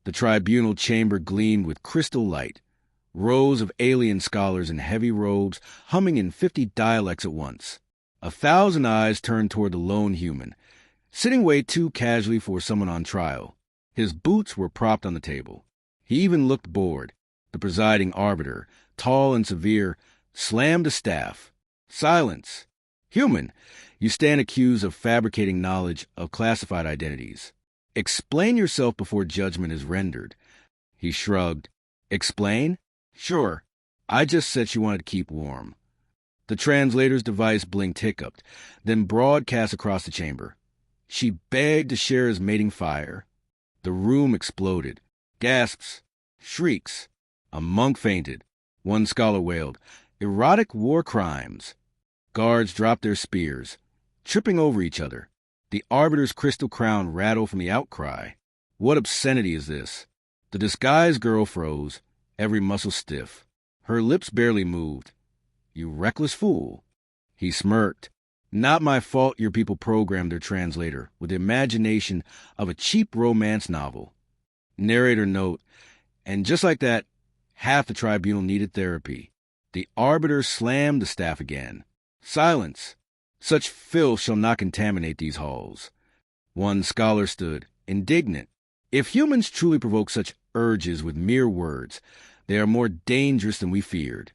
The tribunal chamber gleamed with crystal light. Rows of alien scholars in heavy robes humming in 50 dialects at once. 1,000 eyes turned toward the lone human, sitting way too casually for someone on trial. His boots were propped on the table. He even looked bored. The presiding arbiter, tall and severe, slammed a staff. Silence. Human, you stand accused of fabricating knowledge of classified identities. Explain yourself before judgment is rendered. He shrugged. Explain? Sure. I just said she wanted to keep warm. The translator's device blinked hiccuped, then broadcast across the chamber. She begged to share his mating fire. The room exploded. Gasps. Shrieks. A monk fainted. One scholar wailed, "Erotic war crimes." Guards dropped their spears, tripping over each other. The arbiter's crystal crown rattled from the outcry. What obscenity is this? The disguised girl froze, every muscle stiff. Her lips barely moved. You reckless fool. He smirked. Not my fault your people programmed their translator with the imagination of a cheap romance novel. Narrator note, and just like that, half the tribunal needed therapy. The arbiter slammed the staff again. Silence. Such filth shall not contaminate these halls. One scholar stood, indignant. If humans truly provoke such urges with mere words, they are more dangerous than we feared.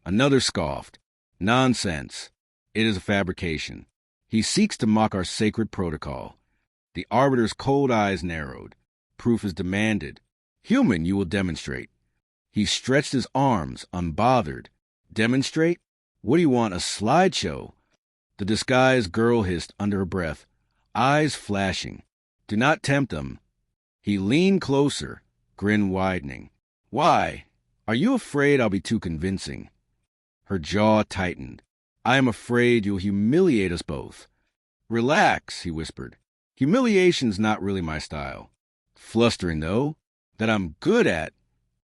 Another scoffed. Nonsense. It is a fabrication. He seeks to mock our sacred protocol. The arbiter's cold eyes narrowed. Proof is demanded. Human, you will demonstrate. He stretched his arms, unbothered. Demonstrate? What do you want, a slideshow? The disguised girl hissed under her breath, eyes flashing. Do not tempt them. He leaned closer, grin widening. Why? Are you afraid I'll be too convincing? Her jaw tightened. I am afraid you'll humiliate us both. Relax, he whispered. Humiliation's not really my style. Flustering, though, that I'm good at.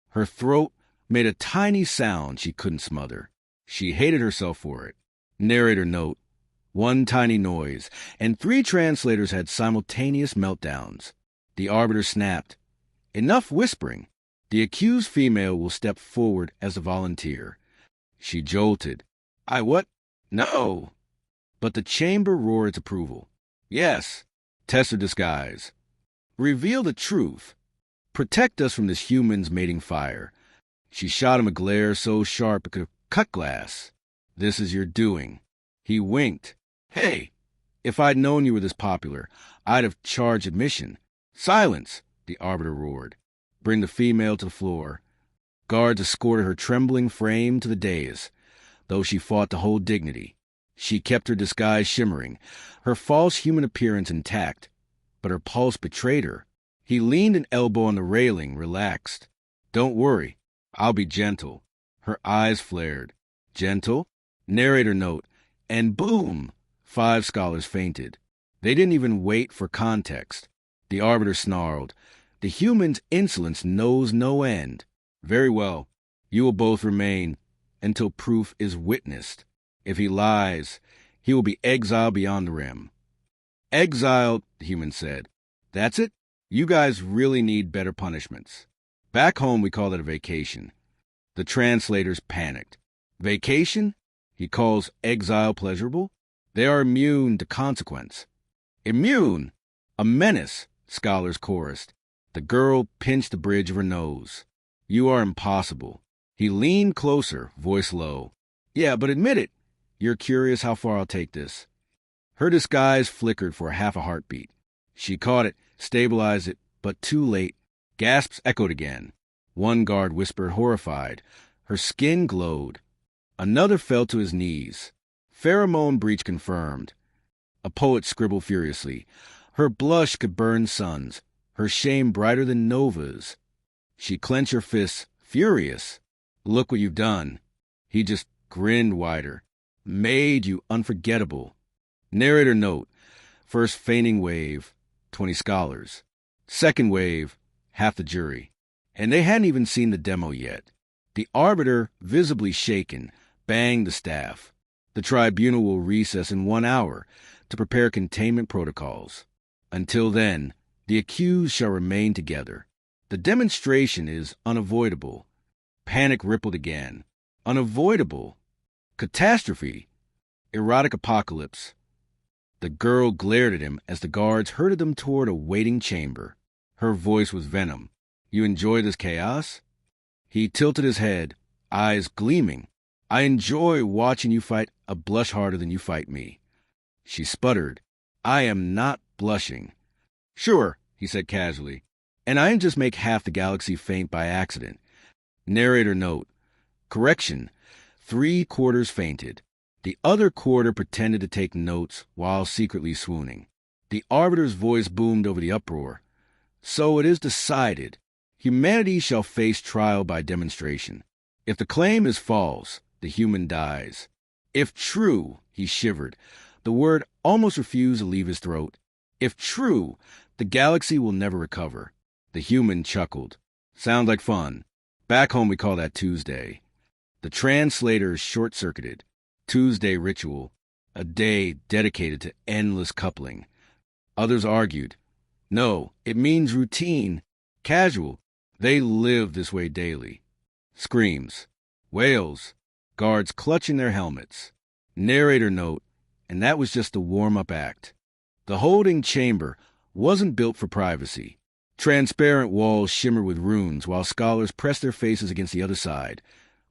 Her throat made a tiny sound she couldn't smother. She hated herself for it. Narrator note, one tiny noise, and 3 translators had simultaneous meltdowns. The arbiter snapped. Enough whispering. The accused female will step forward as a volunteer. She jolted. I what? No. But the chamber roared its approval. Yes. Test her disguise. Reveal the truth. Protect us from this human's mating fire. She shot him a glare so sharp it could cut glass. This is your doing. He winked. Hey, if I'd known you were this popular, I'd have charged admission. Silence, the arbiter roared. Bring the female to the floor. Guards escorted her trembling frame to the dais, though she fought to hold dignity. She kept her disguise shimmering, her false human appearance intact, but her pulse betrayed her. He leaned an elbow on the railing, relaxed. Don't worry, I'll be gentle. Her eyes flared. Gentle? Narrator note, and boom! 5 scholars fainted. They didn't even wait for context. The arbiter snarled. The human's insolence knows no end. Very well. You will both remain until proof is witnessed. If he lies, he will be exiled beyond the rim. Exiled, the human said. That's it? You guys really need better punishments. Back home we call it a vacation. The translators panicked. Vacation? He calls exile pleasurable? They are immune to consequence. Immune? A menace, scholars chorused. The girl pinched the bridge of her nose. You are impossible. He leaned closer, voice low. Yeah, but admit it. You're curious how far I'll take this. Her disguise flickered for half a heartbeat. She caught it, stabilized it, but too late. Gasps echoed again. One guard whispered, horrified. Her skin glowed. Another fell to his knees. Pheromone breach confirmed. A poet scribbled furiously. Her blush could burn suns, her shame brighter than novas. She clenched her fists, furious. Look what you've done. He just grinned wider. Made you unforgettable. Narrator note, first fainting wave, 20 scholars. Second wave, half the jury. And they hadn't even seen the demo yet. The arbiter, visibly shaken, banged the staff. The tribunal will recess in 1 hour to prepare containment protocols. Until then, the accused shall remain together. The demonstration is unavoidable. Panic rippled again. Unavoidable. Catastrophe. Erotic apocalypse. The girl glared at him as the guards herded them toward a waiting chamber. Her voice was venom. You enjoy this chaos? He tilted his head, eyes gleaming. I enjoy watching you fight a blush harder than you fight me. She sputtered. I am not blushing. Sure, he said casually. And I didn't just make half the galaxy faint by accident. Narrator note. Correction. 3/4 fainted. The other quarter pretended to take notes while secretly swooning. The Arbiter's voice boomed over the uproar. So it is decided. Humanity shall face trial by demonstration. If the claim is false, the human dies. If true, he shivered. The word almost refused to leave his throat. If true, the galaxy will never recover. The human chuckled. Sounds like fun. Back home we call that Tuesday. The translators short-circuited. Tuesday ritual. A day dedicated to endless coupling. Others argued. No, it means routine. Casual. They live this way daily. Screams. Wails. Guards clutching their helmets. Narrator note. And that was just the warm-up act. The holding chamber wasn't built for privacy. Transparent walls shimmered with runes while scholars pressed their faces against the other side.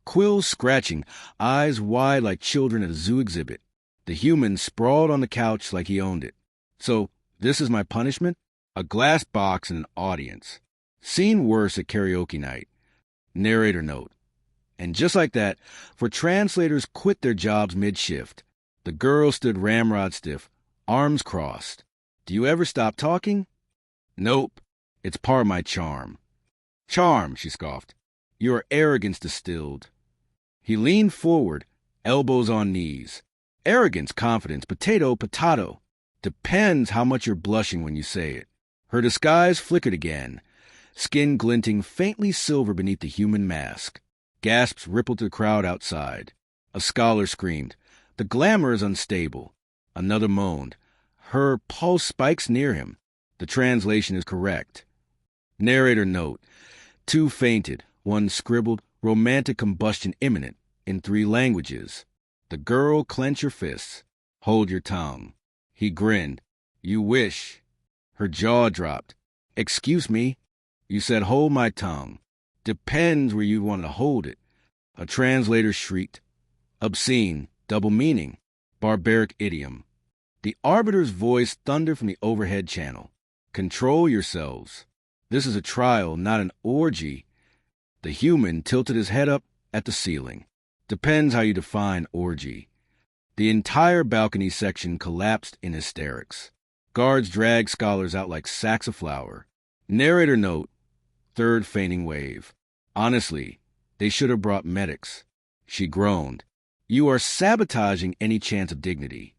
Quills scratching, eyes wide like children at a zoo exhibit. The human sprawled on the couch like he owned it. So, this is my punishment? A glass box and an audience. Seen worse at karaoke night. Narrator note. And just like that, for translators quit their jobs mid-shift. The girl stood ramrod stiff, arms crossed. Do you ever stop talking? Nope. It's part of my charm. Charm, she scoffed. Your arrogance distilled. He leaned forward, elbows on knees. Arrogance, confidence, potato. Depends how much you're blushing when you say it. Her disguise flickered again, skin glinting faintly silver beneath the human mask. Gasps rippled to the crowd outside. A scholar screamed. The glamour is unstable. Another moaned. Her pulse spikes near him. The translation is correct. Narrator note. 2 fainted. 1 scribbled, romantic combustion imminent, in 3 languages. The girl clenched her fists. Hold your tongue. He grinned. You wish. Her jaw dropped. Excuse me. You said hold my tongue. Depends where you want to hold it. A translator shrieked. Obscene, double meaning, barbaric idiom. The Arbiter's voice thundered from the overhead channel. Control yourselves. This is a trial, not an orgy. The human tilted his head up at the ceiling. Depends how you define orgy. The entire balcony section collapsed in hysterics. Guards dragged scholars out like sacks of flour. Narrator note. 3rd fainting wave. Honestly, they should have brought medics. She groaned. You are sabotaging any chance of dignity.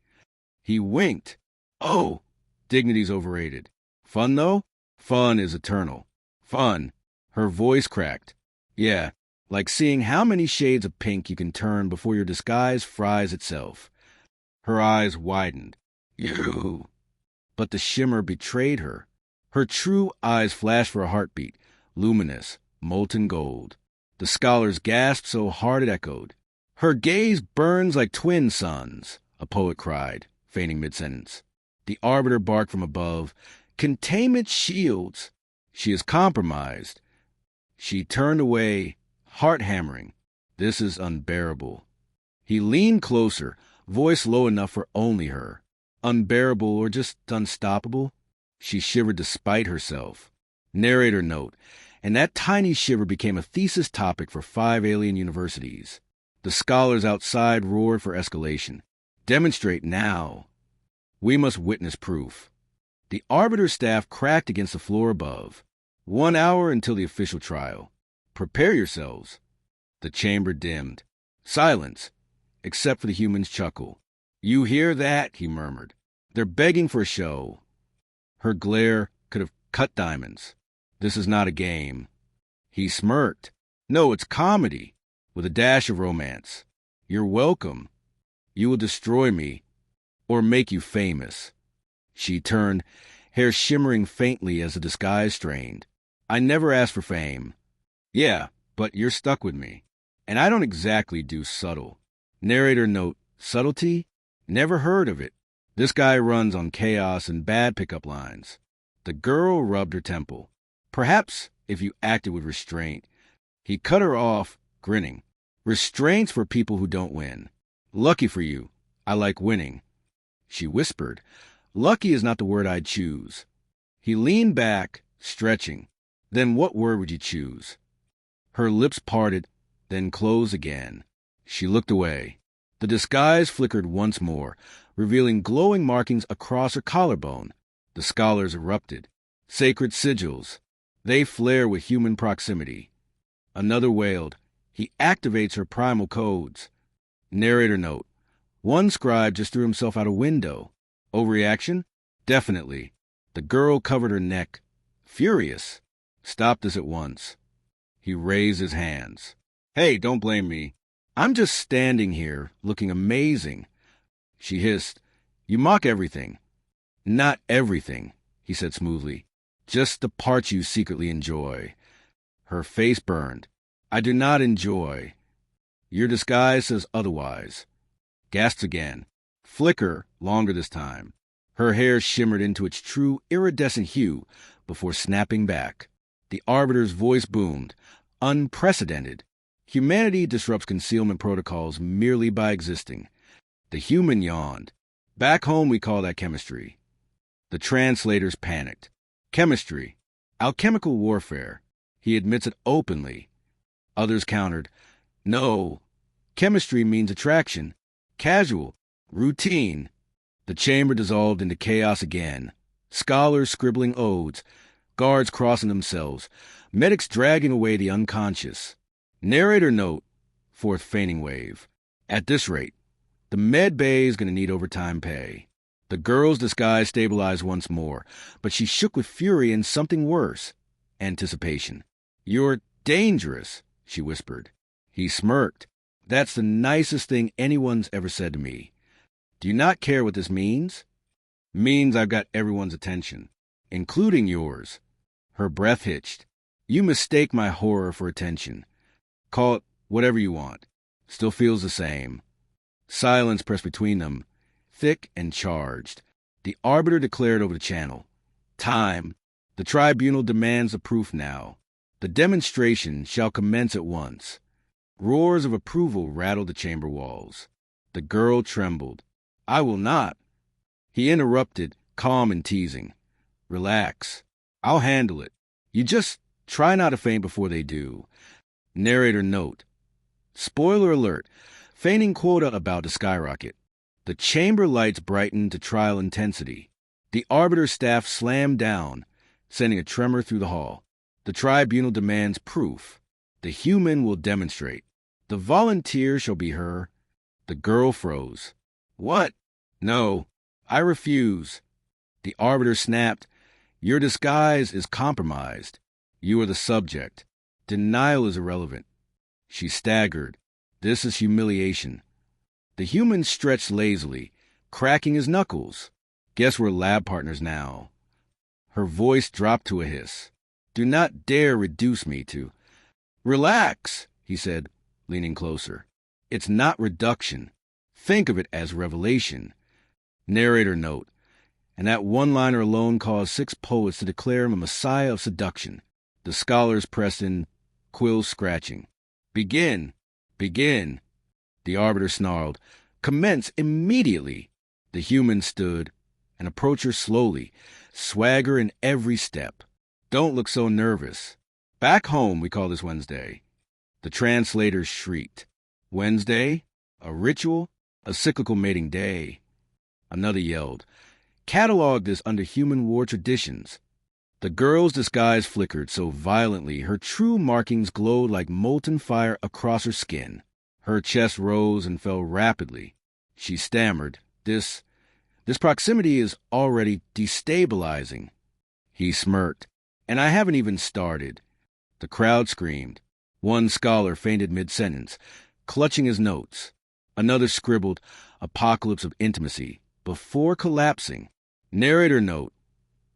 He winked. Oh, dignity's overrated. Fun, though? Fun is eternal. Fun. Her voice cracked. Yeah, like seeing how many shades of pink you can turn before your disguise fries itself. Her eyes widened. You. But the shimmer betrayed her. Her true eyes flashed for a heartbeat, luminous, molten gold. The scholars gasped so hard it echoed. Her gaze burns like twin suns, a poet cried, feigning mid-sentence. The Arbiter barked from above. Containment shields. She is compromised. She turned away, heart-hammering. This is unbearable. He leaned closer, voice low enough for only her. Unbearable or just unstoppable? She shivered despite herself. Narrator note. And that tiny shiver became a thesis topic for 5 alien universities. The scholars outside roared for escalation. Demonstrate now. We must witness proof. The Arbiter staff cracked against the floor above. 1 hour until the official trial. Prepare yourselves. The chamber dimmed. Silence, except for the human's chuckle. You hear that? He murmured. They're begging for a show. Her glare could have cut diamonds. This is not a game. He smirked. No, it's comedy, with a dash of romance. You're welcome. You will destroy me, or make you famous. She turned, hair shimmering faintly as the disguise strained. I never asked for fame. Yeah, but you're stuck with me. And I don't exactly do subtle. Narrator note, subtlety? Never heard of it. This guy runs on chaos and bad pickup lines. The girl rubbed her temple. Perhaps if you acted with restraint. He cut her off, grinning. Restraints for people who don't win. Lucky for you. I like winning. She whispered. Lucky is not the word I'd choose. He leaned back, stretching. Then what word would you choose? Her lips parted, then closed again. She looked away. The disguise flickered once more, revealing glowing markings across her collarbone. The scholars erupted. Sacred sigils. They flare with human proximity. Another wailed. He activates her primal codes. Narrator note. One scribe just threw himself out a window. Overreaction? Definitely. The girl covered her neck. Furious. Stop this at once. He raised his hands. Hey, don't blame me. I'm just standing here, looking amazing. She hissed. You mock everything. Not everything, he said smoothly. Just the parts you secretly enjoy. Her face burned. I do not enjoy. Your disguise says otherwise. Gasped again. Flicker, longer this time. Her hair shimmered into its true iridescent hue before snapping back. The Arbiter's voice boomed. Unprecedented. Humanity disrupts concealment protocols merely by existing. The human yawned. Back home we call that chemistry. The translators panicked. Chemistry. Alchemical warfare. He admits it openly. Others countered. No. Chemistry means attraction. Casual. Routine. The chamber dissolved into chaos again. Scholars scribbling odes. Guards crossing themselves. Medics dragging away the unconscious. Narrator note. Fourth fainting wave. At this rate, the med bay is going to need overtime pay. The girl's disguise stabilized once more, but she shook with fury and something worse. Anticipation. You're dangerous, she whispered. He smirked. That's the nicest thing anyone's ever said to me. Do you not care what this means? Means I've got everyone's attention, including yours. Her breath hitched. You mistake my horror for attention. Call it whatever you want. Still feels the same. Silence pressed between them, thick and charged. The Arbiter declared over the channel. Time. The tribunal demands the proof now. The demonstration shall commence at once. Roars of approval rattled the chamber walls. The girl trembled. I will not. He interrupted, calm and teasing. Relax. I'll handle it. You just try not to faint before they do. Narrator note. Spoiler alert. Fainting quota about to skyrocket. The chamber lights brightened to trial intensity. The Arbiter staff slammed down, sending a tremor through the hall. The tribunal demands proof. The human will demonstrate. The volunteer shall be her. The girl froze. What? No, I refuse. The Arbiter snapped. Your disguise is compromised. You are the subject. Denial is irrelevant. She staggered. This is humiliation. The human stretched lazily, cracking his knuckles. Guess we're lab partners now. Her voice dropped to a hiss. Do not dare reduce me to... Relax, he said, leaning closer. It's not reduction. Think of it as revelation. Narrator note. And that one-liner alone caused 6 poets to declare him a messiah of seduction. The scholars pressed in, quills scratching. Begin. Begin. The Arbiter snarled. Commence immediately. The human stood and approached her slowly, swagger in every step. Don't look so nervous. Back home, we call this Wednesday. The translators shrieked. Wednesday? A ritual? A cyclical mating day. Another yelled. Catalog this under human war traditions. The girl's disguise flickered so violently her true markings glowed like molten fire across her skin. Her chest rose and fell rapidly. She stammered, This proximity is already destabilizing. He smirked. And I haven't even started. The crowd screamed. One scholar fainted mid-sentence, clutching his notes. Another scribbled, Apocalypse of intimacy, before collapsing. Narrator note.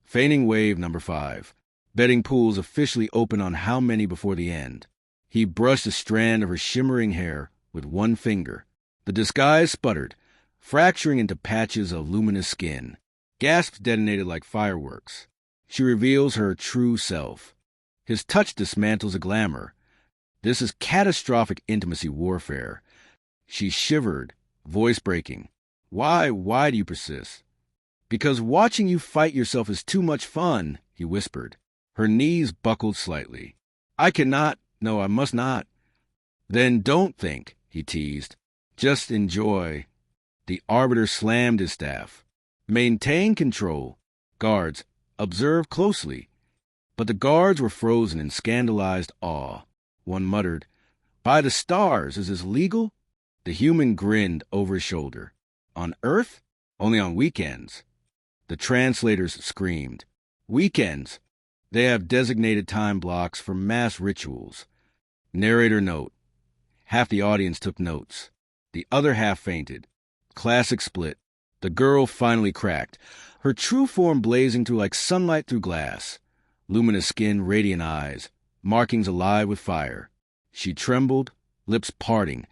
Fainting wave number 5. Betting pools officially open on how many before the end. He brushed a strand of her shimmering hair with one finger. The disguise sputtered, fracturing into patches of luminous skin. Gasps detonated like fireworks. She reveals her true self. His touch dismantles a glamour. This is catastrophic intimacy warfare. She shivered, voice breaking. Why do you persist? Because watching you fight yourself is too much fun, he whispered. Her knees buckled slightly. I cannot. No, I must not. Then don't think, he teased. Just enjoy. The arbiter slammed his staff. Maintain control. Guards, observe closely. But the guards were frozen in scandalized awe. One muttered, By the stars, is this legal? The human grinned over his shoulder. On Earth? Only on weekends. The translators screamed. Weekends. They have designated time blocks for mass rituals. Narrator note. Half the audience took notes. The other half fainted. Classic split. The girl finally cracked, her true form blazing through like sunlight through glass. Luminous skin, radiant eyes, markings alive with fire. She trembled, lips parting,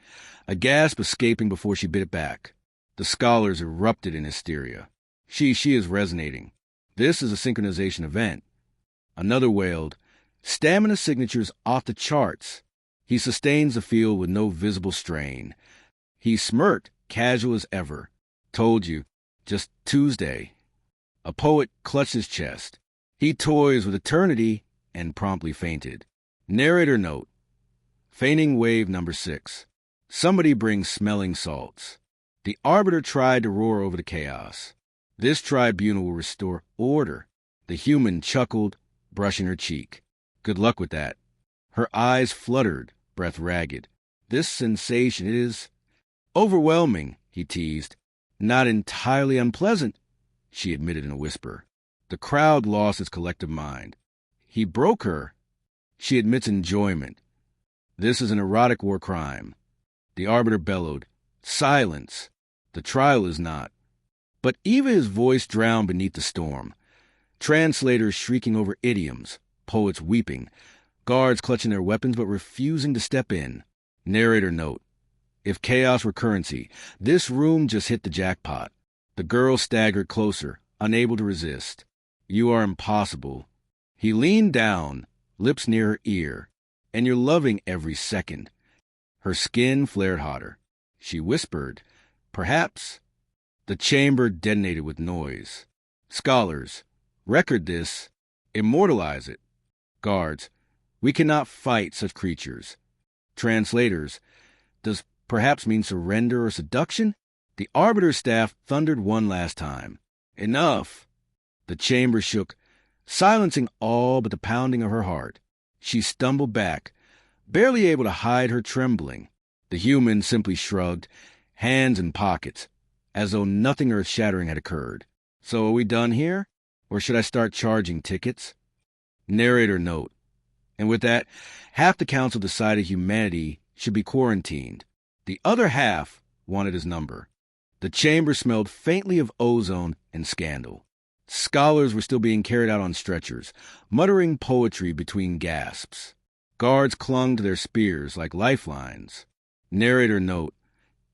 a gasp escaping before she bit it back. The scholars erupted in hysteria. She is resonating. This is a synchronization event. Another wailed, Stamina signatures off the charts. He sustains the field with no visible strain. He smirked, casual as ever. Told you, just Tuesday. A poet clutched his chest. He toys with eternity and promptly fainted. Narrator note. Feigning wave number 6. Somebody bring smelling salts. The arbiter tried to roar over the chaos. This tribunal will restore order. The human chuckled, brushing her cheek. Good luck with that. Her eyes fluttered, breath ragged. This sensation is overwhelming, he teased. Not entirely unpleasant, she admitted in a whisper. The crowd lost its collective mind. He broke her. She admits enjoyment. This is an erotic war crime. The arbiter bellowed, Silence. The trial is not. But even his voice drowned beneath the storm. Translators shrieking over idioms, poets weeping, guards clutching their weapons but refusing to step in. Narrator note. If chaos were currency, this room just hit the jackpot. The girl staggered closer, unable to resist. You are impossible. He leaned down, lips near her ear. And you're loving every second. Her skin flared hotter. She whispered, Perhaps. The chamber detonated with noise. Scholars, record this. Immortalize it. Guards, we cannot fight such creatures. Translators, does perhaps mean surrender or seduction? The arbiter's staff thundered one last time. Enough! The chamber shook, silencing all but the pounding of her heart. She stumbled back, barely able to hide her trembling. The human simply shrugged, hands in pockets, as though nothing earth-shattering had occurred. So are we done here? Or should I start charging tickets? Narrator note. And with that, half the council decided humanity should be quarantined. The other half wanted his number. The chamber smelled faintly of ozone and scandal. Scholars were still being carried out on stretchers, muttering poetry between gasps. Guards clung to their spears like lifelines. Narrator note.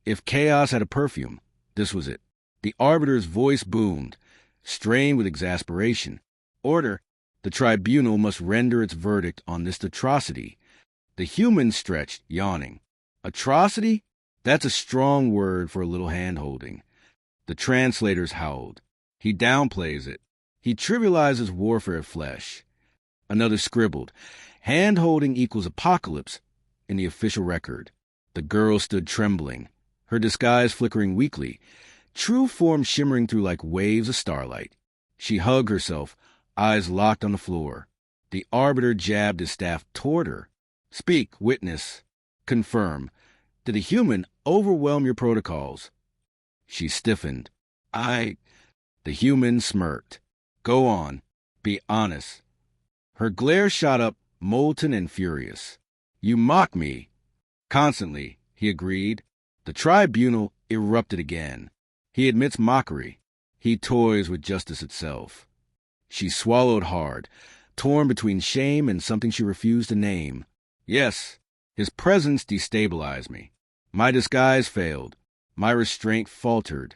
If chaos had a perfume, this was it. The arbiter's voice boomed, strained with exasperation. Order. The tribunal must render its verdict on this atrocity. The human stretched, yawning. Atrocity? That's a strong word for a little hand-holding. The translators howled. He downplays it. He trivializes warfare of flesh. Another scribbled. Hand-holding equals apocalypse in the official record. The girl stood trembling, her disguise flickering weakly, true form shimmering through like waves of starlight. She hugged herself, eyes locked on the floor. The arbiter jabbed his staff toward her. Speak, witness. Confirm. Did the human overwhelm your protocols? She stiffened. The human smirked. Go on. Be honest. Her glare shot up, molten and furious. You mock me. Constantly, he agreed. The tribunal erupted again. He admits mockery. He toys with justice itself. She swallowed hard, torn between shame and something she refused to name. Yes, his presence destabilized me. My disguise failed. My restraint faltered.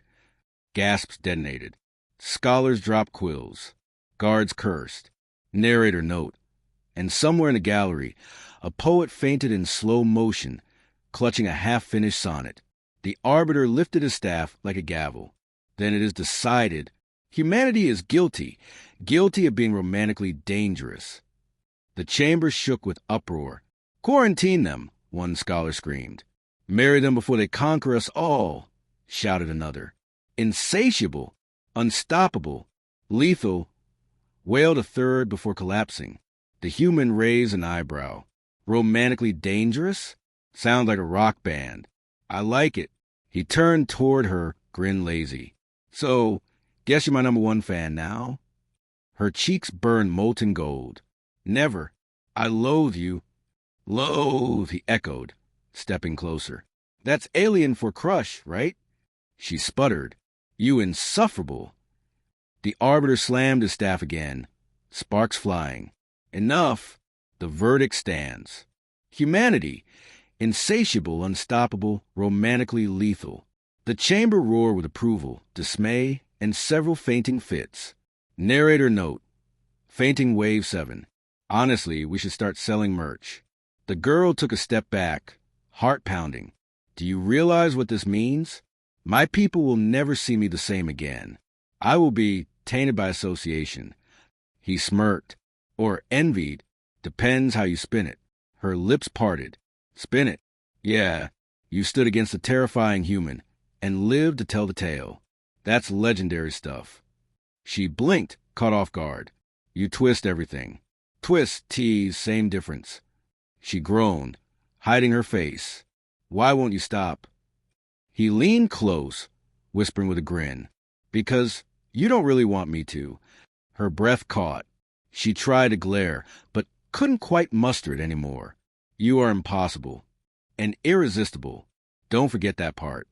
Gasps detonated. Scholars dropped quills. Guards cursed. Narrator note. And somewhere in the gallery, a poet fainted in slow motion, clutching a half-finished sonnet. The arbiter lifted his staff like a gavel. Then it is decided. Humanity is guilty of being romantically dangerous. The chamber shook with uproar. Quarantine them, one scholar screamed. Marry them before they conquer us all, shouted another. Insatiable, unstoppable, lethal, wailed a third before collapsing. The human raised an eyebrow. Romantically dangerous? Sound like a rock band. I like it. He turned toward her, grinned lazy. So, guess you're my number one fan now? Her cheeks burned molten gold. Never. I loathe you. Loathe, he echoed, stepping closer. That's alien for crush, right? She sputtered. You insufferable. The arbiter slammed his staff again, sparks flying. Enough. The verdict stands. Humanity, insatiable, unstoppable, romantically lethal. The chamber roared with approval, dismay, and several fainting fits. Narrator note. Fainting wave 7. Honestly, we should start selling merch. The girl took a step back, heart pounding. Do you realize what this means? My people will never see me the same again. I will be tainted by association. He smirked, or envied, depends how you spin it. Her lips parted. Spin it. Yeah, you stood against a terrifying human and lived to tell the tale. That's legendary stuff. She blinked, caught off guard. You twist everything. Twist, tease, same difference. She groaned, hiding her face. Why won't you stop? He leaned close, whispering with a grin. Because you don't really want me to. Her breath caught. She tried to glare, but couldn't quite muster it anymore. You are impossible. And irresistible. Don't forget that part.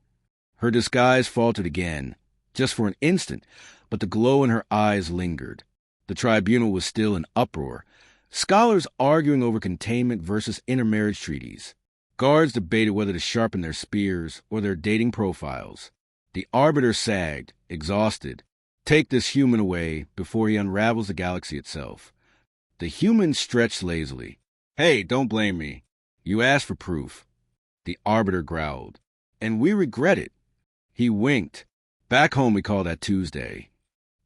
Her disguise faltered again, just for an instant, but the glow in her eyes lingered. The tribunal was still in uproar. Scholars arguing over containment versus intermarriage treaties. Guards debated whether to sharpen their spears or their dating profiles. The arbiter sagged, exhausted. Take this human away before he unravels the galaxy itself. The human stretched lazily. Hey, don't blame me. You asked for proof. The arbiter growled. And we regret it. He winked. Back home we call that Tuesday.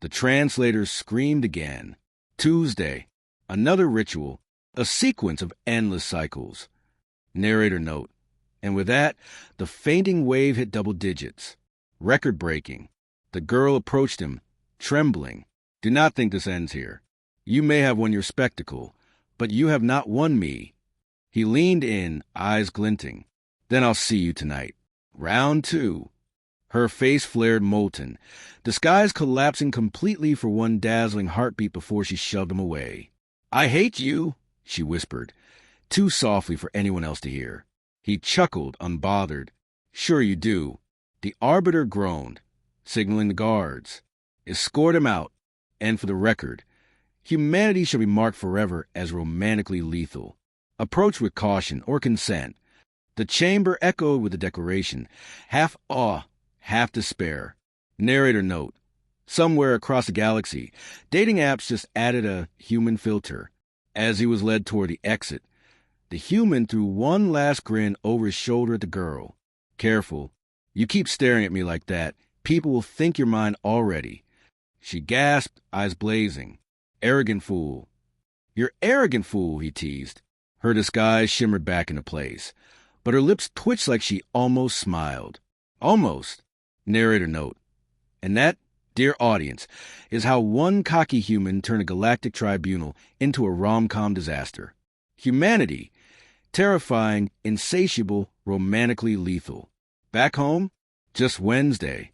The translators screamed again. Tuesday. Another ritual. A sequence of endless cycles. Narrator note. And with that, the fainting wave hit double digits. Record-breaking. The girl approached him, trembling. Do not think this ends here. You may have won your spectacle, but you have not won me. He leaned in, eyes glinting. Then I'll see you tonight. Round 2. Her face flared molten, disguise collapsing completely for one dazzling heartbeat before she shoved him away. I hate you, she whispered, too softly for anyone else to hear. He chuckled, unbothered. Sure you do. The arbiter groaned, signaling the guards. Escort him out. And for the record, humanity shall be marked forever as romantically lethal. Approach with caution or consent. The chamber echoed with the declaration, half awe, half despair. Narrator note. Somewhere across the galaxy, dating apps just added a human filter. As he was led toward the exit, the human threw one last grin over his shoulder at the girl. Careful. You keep staring at me like that, people will think you're mine already. She gasped, eyes blazing. Arrogant fool. You're arrogant fool, he teased. Her disguise shimmered back into place, but her lips twitched like she almost smiled. Almost. Narrator note. And that, dear audience, is how one cocky human turned a galactic tribunal into a rom-com disaster. Humanity, terrifying, insatiable, romantically lethal. Back home, just Wednesday.